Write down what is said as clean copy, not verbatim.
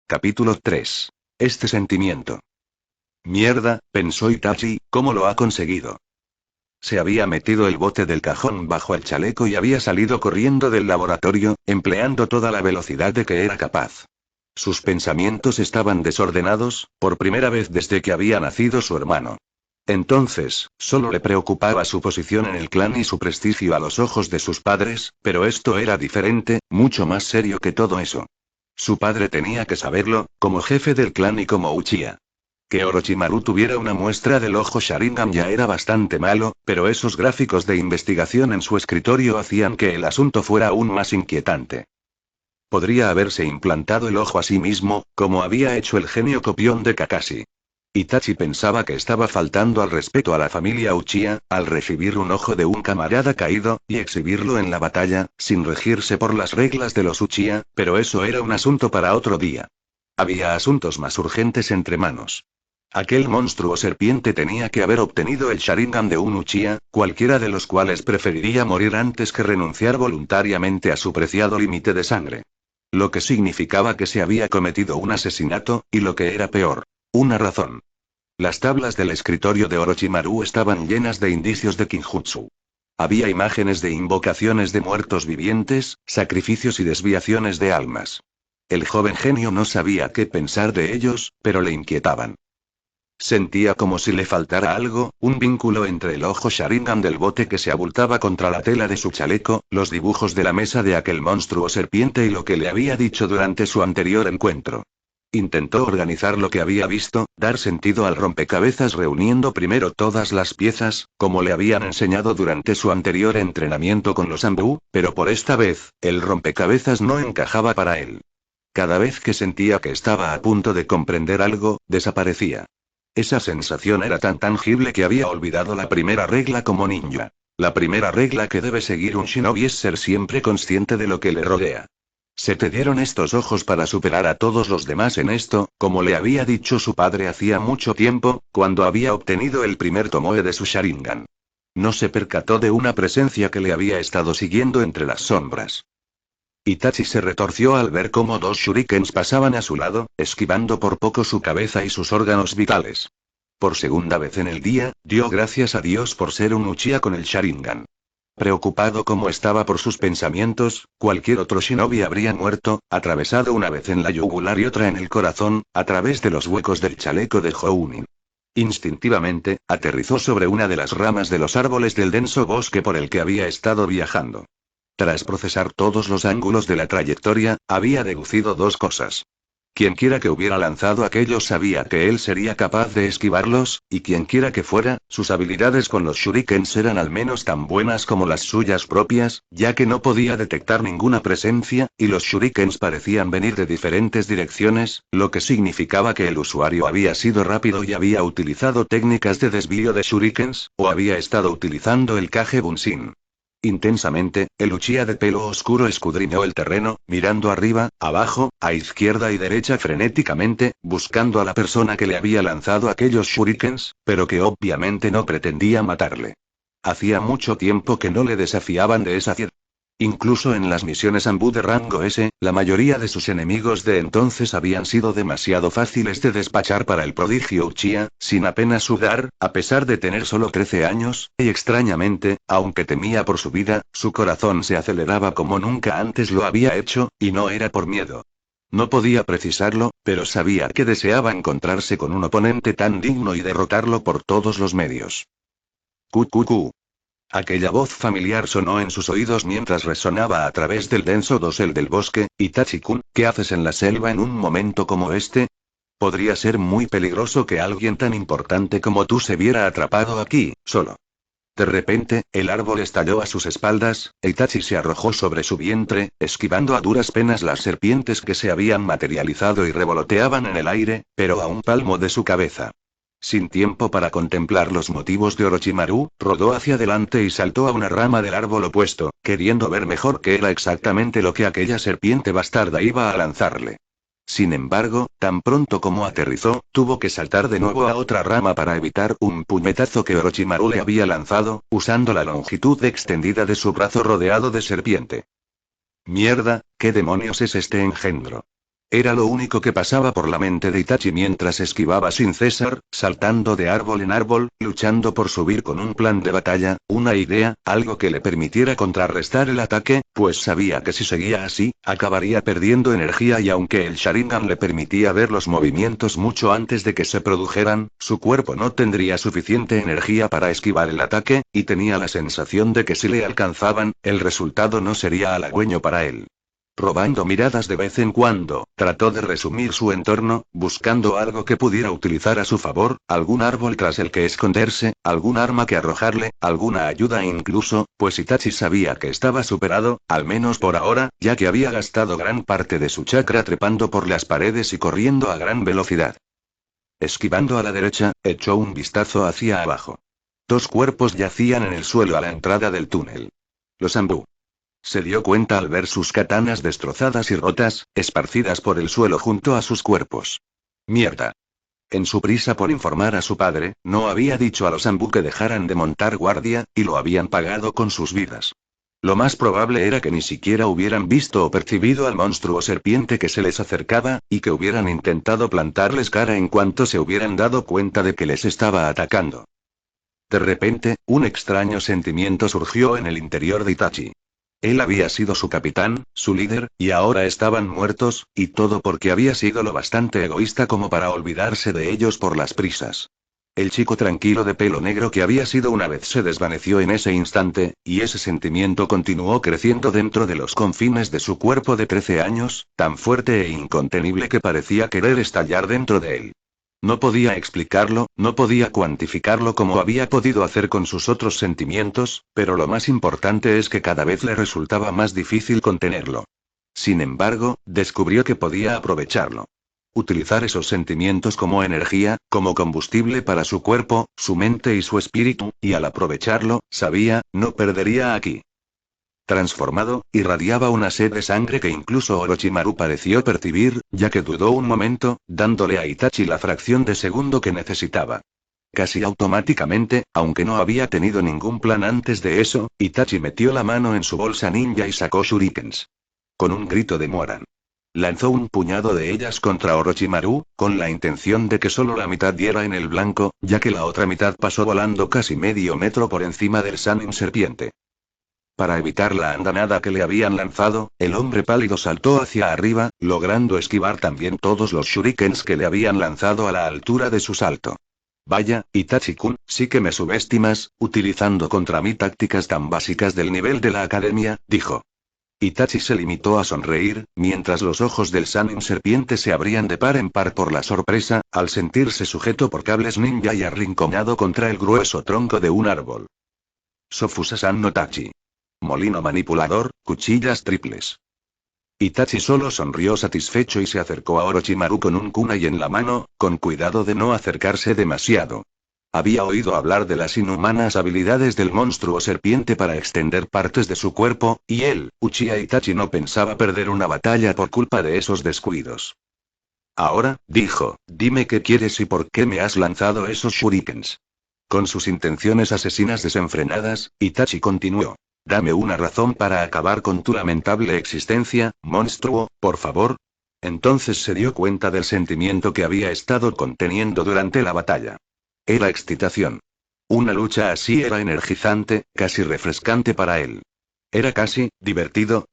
Capítulo 3. Este sentimiento. Mierda, pensó Itachi, ¿cómo lo ha conseguido? Se había metido el bote del cajón bajo el chaleco y había salido corriendo del laboratorio, empleando toda la velocidad de que era capaz. Sus pensamientos estaban desordenados, por primera vez desde que había nacido su hermano. Entonces, solo le preocupaba su posición en el clan y su prestigio a los ojos de sus padres, pero esto era diferente, mucho más serio que todo eso. Su padre tenía que saberlo, como jefe del clan y como Uchiha. Que Orochimaru tuviera una muestra del ojo Sharingan ya era bastante malo, pero esos gráficos de investigación en su escritorio hacían que el asunto fuera aún más inquietante. Podría haberse implantado el ojo a sí mismo, como había hecho el genio copión de Kakashi. Itachi pensaba que estaba faltando al respeto a la familia Uchiha, al recibir un ojo de un camarada caído, y exhibirlo en la batalla, sin regirse por las reglas de los Uchiha, pero eso era un asunto para otro día. Había asuntos más urgentes entre manos. Aquel monstruo serpiente tenía que haber obtenido el Sharingan de un Uchiha, cualquiera de los cuales preferiría morir antes que renunciar voluntariamente a su preciado límite de sangre. Lo que significaba que se había cometido un asesinato, y lo que era peor, una razón. Las tablas del escritorio de Orochimaru estaban llenas de indicios de Kinjutsu. Había imágenes de invocaciones de muertos vivientes, sacrificios y desviaciones de almas. El joven genio no sabía qué pensar de ellos, pero le inquietaban. Sentía como si le faltara algo, un vínculo entre el ojo Sharingan del bote que se abultaba contra la tela de su chaleco, los dibujos de la mesa de aquel monstruo serpiente y lo que le había dicho durante su anterior encuentro. Intentó organizar lo que había visto, dar sentido al rompecabezas reuniendo primero todas las piezas, como le habían enseñado durante su anterior entrenamiento con los Anbu, pero por esta vez, el rompecabezas no encajaba para él. Cada vez que sentía que estaba a punto de comprender algo, desaparecía. Esa sensación era tan tangible que había olvidado la primera regla como ninja. La primera regla que debe seguir un shinobi es ser siempre consciente de lo que le rodea. Se te dieron estos ojos para superar a todos los demás en esto, como le había dicho su padre hacía mucho tiempo, cuando había obtenido el primer tomoe de su Sharingan. No se percató de una presencia que le había estado siguiendo entre las sombras. Itachi se retorció al ver cómo dos shurikens pasaban a su lado, esquivando por poco su cabeza y sus órganos vitales. Por segunda vez en el día, dio gracias a Dios por ser un Uchiha con el Sharingan. Preocupado como estaba por sus pensamientos, cualquier otro shinobi habría muerto, atravesado una vez en la yugular y otra en el corazón, a través de los huecos del chaleco de Jounin. Instintivamente, aterrizó sobre una de las ramas de los árboles del denso bosque por el que había estado viajando. Tras procesar todos los ángulos de la trayectoria, había deducido dos cosas. Quienquiera que hubiera lanzado aquellos sabía que él sería capaz de esquivarlos, y quienquiera que fuera, sus habilidades con los shurikens eran al menos tan buenas como las suyas propias, ya que no podía detectar ninguna presencia, y los shurikens parecían venir de diferentes direcciones, lo que significaba que el usuario había sido rápido y había utilizado técnicas de desvío de shurikens, o había estado utilizando el Kage Bunshin. Intensamente, el Uchiha de pelo oscuro escudriñó el terreno, mirando arriba, abajo, a izquierda y derecha frenéticamente, buscando a la persona que le había lanzado aquellos shurikens, pero que obviamente no pretendía matarle. Hacía mucho tiempo que no le desafiaban de esa ciudad. Incluso en las misiones Anbu de rango S, la mayoría de sus enemigos de entonces habían sido demasiado fáciles de despachar para el prodigio Uchiha, sin apenas sudar, a pesar de tener solo 13 años, y extrañamente, aunque temía por su vida, su corazón se aceleraba como nunca antes lo había hecho, y no era por miedo. No podía precisarlo, pero sabía que deseaba encontrarse con un oponente tan digno y derrotarlo por todos los medios. Cu. Aquella voz familiar sonó en sus oídos mientras resonaba a través del denso dosel del bosque. Itachi-kun, ¿qué haces en la selva en un momento como este? Podría ser muy peligroso que alguien tan importante como tú se viera atrapado aquí, solo. De repente, el árbol estalló a sus espaldas, Itachi se arrojó sobre su vientre, esquivando a duras penas las serpientes que se habían materializado y revoloteaban en el aire, pero a un palmo de su cabeza. Sin tiempo para contemplar los motivos de Orochimaru, rodó hacia adelante y saltó a una rama del árbol opuesto, queriendo ver mejor qué era exactamente lo que aquella serpiente bastarda iba a lanzarle. Sin embargo, tan pronto como aterrizó, tuvo que saltar de nuevo a otra rama para evitar un puñetazo que Orochimaru le había lanzado, usando la longitud extendida de su brazo rodeado de serpiente. Mierda, ¿qué demonios es este engendro? Era lo único que pasaba por la mente de Itachi mientras esquivaba sin cesar, saltando de árbol en árbol, luchando por subir con un plan de batalla, una idea, algo que le permitiera contrarrestar el ataque, pues sabía que si seguía así, acabaría perdiendo energía y aunque el Sharingan le permitía ver los movimientos mucho antes de que se produjeran, su cuerpo no tendría suficiente energía para esquivar el ataque, y tenía la sensación de que si le alcanzaban, el resultado no sería halagüeño para él. Robando miradas de vez en cuando, trató de resumir su entorno, buscando algo que pudiera utilizar a su favor, algún árbol tras el que esconderse, algún arma que arrojarle, alguna ayuda incluso, pues Itachi sabía que estaba superado, al menos por ahora, ya que había gastado gran parte de su chakra trepando por las paredes y corriendo a gran velocidad. Esquivando a la derecha, echó un vistazo hacia abajo. Dos cuerpos yacían en el suelo a la entrada del túnel. Los Ambú. Se dio cuenta al ver sus katanas destrozadas y rotas, esparcidas por el suelo junto a sus cuerpos. Mierda. En su prisa por informar a su padre, no había dicho a los Ambú que dejaran de montar guardia, y lo habían pagado con sus vidas. Lo más probable era que ni siquiera hubieran visto o percibido al monstruo serpiente que se les acercaba, y que hubieran intentado plantarles cara en cuanto se hubieran dado cuenta de que les estaba atacando. De repente, un extraño sentimiento surgió en el interior de Itachi. Él había sido su capitán, su líder, y ahora estaban muertos, y todo porque había sido lo bastante egoísta como para olvidarse de ellos por las prisas. El chico tranquilo de pelo negro que había sido una vez se desvaneció en ese instante, y ese sentimiento continuó creciendo dentro de los confines de su cuerpo de 13 años, tan fuerte e incontenible que parecía querer estallar dentro de él. No podía explicarlo, no podía cuantificarlo como había podido hacer con sus otros sentimientos, pero lo más importante es que cada vez le resultaba más difícil contenerlo. Sin embargo, descubrió que podía aprovecharlo. Utilizar esos sentimientos como energía, como combustible para su cuerpo, su mente y su espíritu, y al aprovecharlo, sabía, no perdería aquí. Transformado, irradiaba una sed de sangre que incluso Orochimaru pareció percibir, ya que dudó un momento, dándole a Itachi la fracción de segundo que necesitaba. Casi automáticamente, aunque no había tenido ningún plan antes de eso, Itachi metió la mano en su bolsa ninja y sacó shurikens. Con un grito de Moran. Lanzó un puñado de ellas contra Orochimaru, con la intención de que solo la mitad diera en el blanco, ya que la otra mitad pasó volando casi medio metro por encima del Sannin serpiente. Para evitar la andanada que le habían lanzado, el hombre pálido saltó hacia arriba, logrando esquivar también todos los shurikens que le habían lanzado a la altura de su salto. Vaya, Itachi-kun, sí que me subestimas, utilizando contra mí tácticas tan básicas del nivel de la academia, dijo. Itachi se limitó a sonreír, mientras los ojos del Sannin serpiente se abrían de par en par por la sorpresa, al sentirse sujeto por cables ninja y arrinconado contra el grueso tronco de un árbol. Sofusa-san no Tachi. Molino manipulador, cuchillas triples. Itachi solo sonrió satisfecho y se acercó a Orochimaru con un kunai en la mano, con cuidado de no acercarse demasiado. Había oído hablar de las inhumanas habilidades del monstruo serpiente para extender partes de su cuerpo, y él, Uchiha Itachi, no pensaba perder una batalla por culpa de esos descuidos. Ahora, dijo, dime qué quieres y por qué me has lanzado esos shurikens. Con sus intenciones asesinas desenfrenadas, Itachi continuó. Dame una razón para acabar con tu lamentable existencia, monstruo, por favor. Entonces se dio cuenta del sentimiento que había estado conteniendo durante la batalla. Era excitación. Una lucha así era energizante, casi refrescante para él. Era casi divertido.